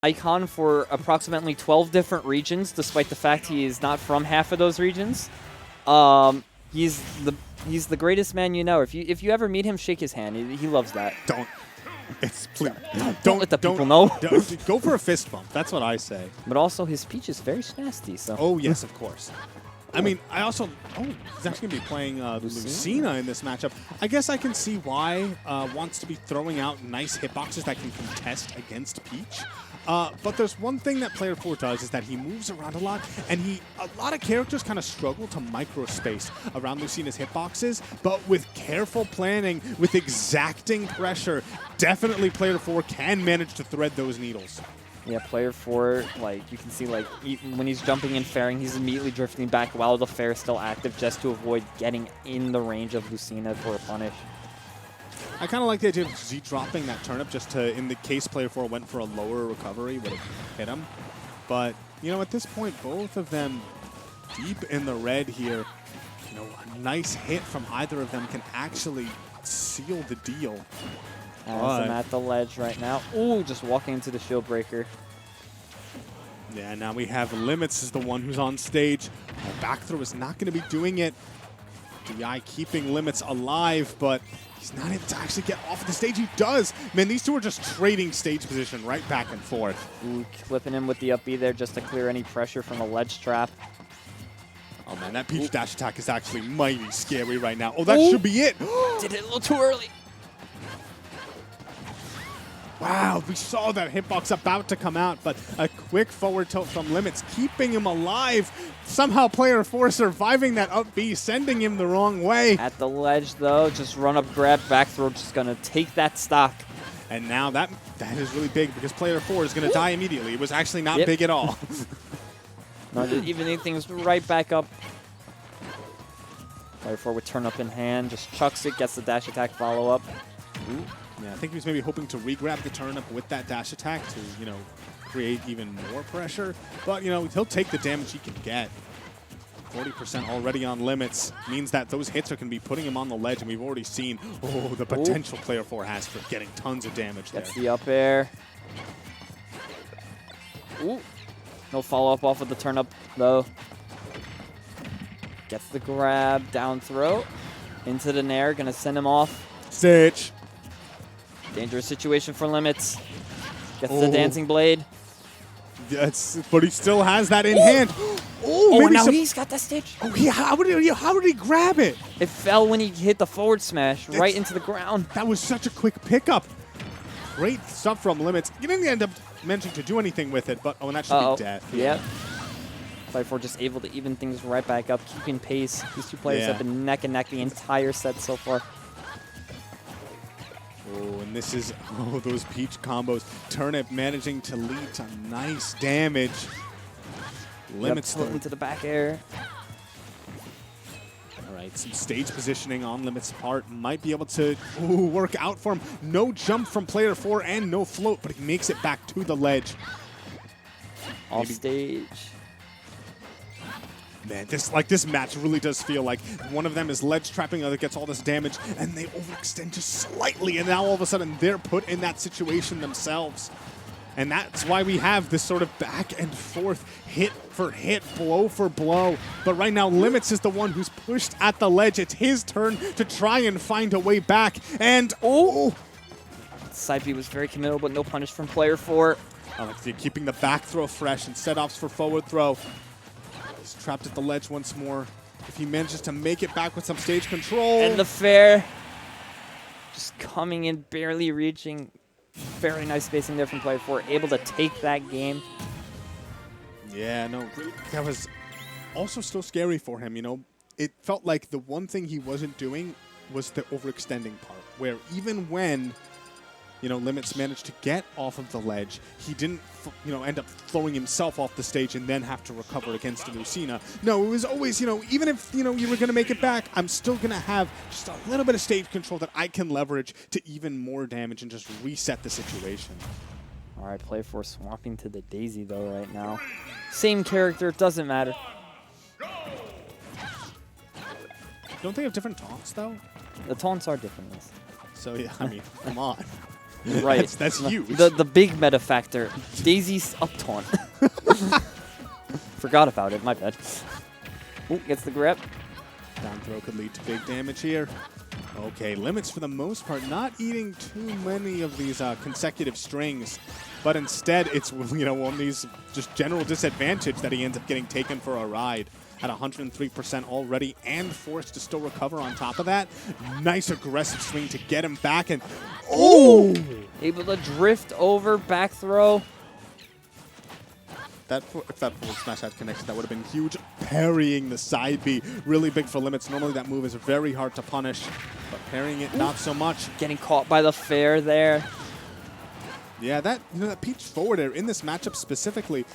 icon for approximately 12 different regions, despite the fact he is not from half of those regions. He's the greatest man you know. If you ever meet him, shake his hand. He loves that. Don't. It's please. Don't let the people know. Go for a fist bump. That's what I say. But also, his speech is very nasty. So. Oh yes, of course. I mean, I also. Oh, he's actually gonna be playing Lucina in this matchup. I guess I can see why wants to be throwing out nice hitboxes that can contest against Peach. But there's one thing that player 4 does is that he moves around a lot, and a lot of characters kind of struggle to microspace around Lucina's hitboxes, but with careful planning, with exacting pressure, definitely player 4 can manage to thread those needles. Yeah, player 4, like, you can see, like, when he's jumping and fairing, he's immediately drifting back while the fair is still active just to avoid getting in the range of Lucina for a punish. I kind of like the idea of Z dropping that turnip just to, in the case player 4 went for a lower recovery, would have hit him. But, you know, at this point, both of them deep in the red here. You know, a nice hit from either of them can actually seal the deal. As I'm at the ledge right now. Ooh, just walking into the shield breaker. Yeah, now we have Limits is the one who's on stage. Back throw is not going to be doing it. DI keeping Limits alive, but he's not able to actually get off the stage. He does. Man, these two are just trading stage position right back and forth. Ooh, clipping him with the up B there just to clear any pressure from the ledge trap. Oh, man, that Peach dash attack is actually mighty scary right now. Oh, that should be it. Did it a little too early. Wow, we saw that hitbox about to come out, but a quick forward tilt from Limits, keeping him alive. Somehow player 4 surviving that up B, sending him the wrong way. At the ledge, though, just run up, grab, back throw, just going to take that stock. And now that is really big because player 4 is going to die immediately. It was actually not big at all. No, even things right back up. Player 4 would turn up in hand, just chucks it, gets the dash attack follow up. Ooh. Yeah, I think he was maybe hoping to re-grab the turnip with that dash attack to, you know, create even more pressure. But, you know, he'll take the damage he can get. 40% already on Limits means that those hits are going to be putting him on the ledge, and we've already seen, the potential player 4 has for getting tons of damage there. Gets the up air. Ooh. No follow-up off of the turnip, though. Gets the grab, down throw. Into the nair, going to send him off. Stitch. Dangerous situation for Limits. Gets the dancing blade. Yes, but he still has that in hand. Oh, now he's got that stage. Oh, yeah. How did he grab it? It fell when he hit the forward smash right into the ground. That was such a quick pickup. Great stuff from Limits. He didn't end up managing to do anything with it, but and that should be dead. Yep. Player 4 just able to even things right back up, keeping pace. These two players have been neck and neck the entire set so far. Oh, and this is, those Peach combos. Turnip managing to lead to nice damage. Limits into the back air. All right, some stage positioning on Limits' part might be able to work out for him. No jump from player 4 and no float, but he makes it back to the ledge. Off stage. Man, this match really does feel like one of them is ledge trapping, the other gets all this damage, and they overextend just slightly, and now all of a sudden they're put in that situation themselves. And that's why we have this sort of back and forth, hit for hit, blow for blow. But right now, Limits is the one who's pushed at the ledge. It's his turn to try and find a way back. And, Side B was very committal, but no punish from player 4. I like to see keeping the back throw fresh and set-offs for forward throw. He's trapped at the ledge once more. If he manages to make it back with some stage control. And the fair just coming in, barely reaching. Very nice spacing there from player 4, able to take that game. Yeah, no, that was also still scary for him, you know. It felt like the one thing he wasn't doing was the overextending part, where even when, you know, Limits managed to get off of the ledge, he didn't, you know, end up throwing himself off the stage and then have to recover against Lucina. No, it was always, you know, even if, you know, you were going to make it back, I'm still going to have just a little bit of stage control that I can leverage to even more damage and just reset the situation. All right, player 4 swapping to the Daisy, though, right now. Same character, doesn't matter. Don't they have different taunts, though? The taunts are different, yes. So, yeah, I mean, come on. Right. That's huge. The big meta factor. Daisy's up taunt. Forgot about it. My bad. Ooh, gets the grab. Down throw could lead to big damage here. Okay, Limits for the most part not eating too many of these consecutive strings, but instead it's on these just general disadvantage that he ends up getting taken for a ride at 103% already and forced to still recover on top of that. Nice aggressive swing to get him back and Able to drift over, back throw. If that forward smash had connection, that would have been huge. Parrying the side B, really big for Limits. Normally that move is very hard to punish, but parrying it, not so much. Getting caught by the fair there. Yeah, that peach forward air in this matchup specifically,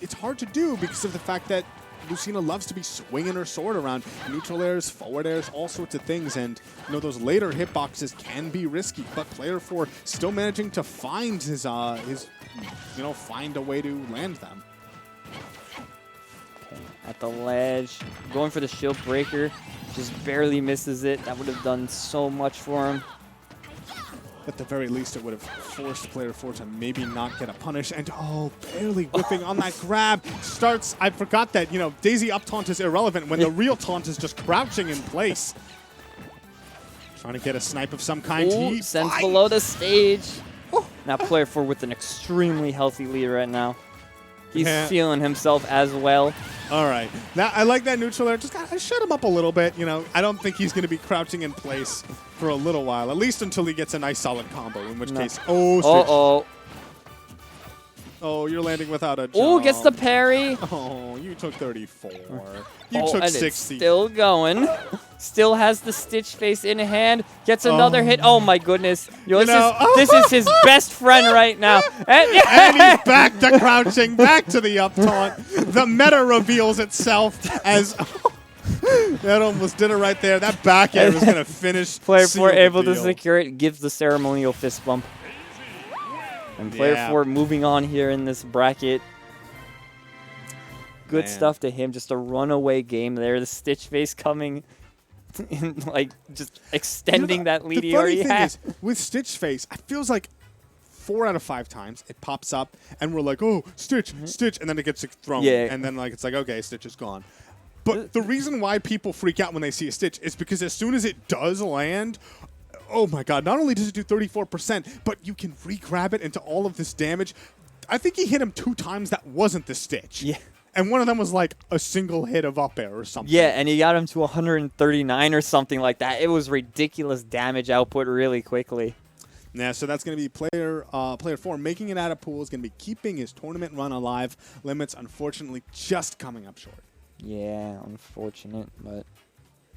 it's hard to do because of the fact that Lucina loves to be swinging her sword around. Neutral airs, forward airs, all sorts of things. And, those later hitboxes can be risky. But player 4 still managing to find his find a way to land them. Okay, at the ledge. Going for the shield breaker. Just barely misses it. That would have done so much for him. At the very least, it would have forced player 4 to maybe not get a punish. And, barely whipping on that grab. I forgot that, Daisy up taunt is irrelevant when the real taunt is just crouching in place. Trying to get a snipe of some kind. He sends below the stage. Now player 4 with an extremely healthy lead right now. He's feeling himself as well. All right. Now, I like that neutral air. Just got to shut him up a little bit. I don't think he's going to be crouching in place for a little while, at least until he gets a nice solid combo, in which case, you're landing without a jump. Oh, gets the parry. Oh, you took 34. You took 60. It's still going. Still has the Stitch face in hand. Gets another hit. Oh my goodness. This is his best friend right now. And he's back to crouching, back to the up taunt. The meta reveals itself as that almost did it right there. That back air was going to finish. Player 4 able to secure it, gives the ceremonial fist bump. And player 4 moving on here in this bracket. Good stuff to him. Just a runaway game there. The Stitch face coming in, just extending that lead he already had. With Stitch face, it feels like 4 out of 5 times it pops up and we're like, oh, Stitch, Stitch, and then it gets thrown. Yeah. And then it's like, okay, Stitch is gone. But the reason why people freak out when they see a Stitch is because as soon as it does land, oh my god, not only does it do 34%, but you can re-grab it into all of this damage. I think he hit him 2 times that wasn't the Stitch. Yeah. And one of them was like a single hit of up air or something. Yeah, and he got him to 139 or something like that. It was ridiculous damage output really quickly. Yeah, so that's going to be player 4 making it out of pool. Is going to be keeping his tournament run alive. Limits, unfortunately, just coming up short. Yeah, unfortunate, but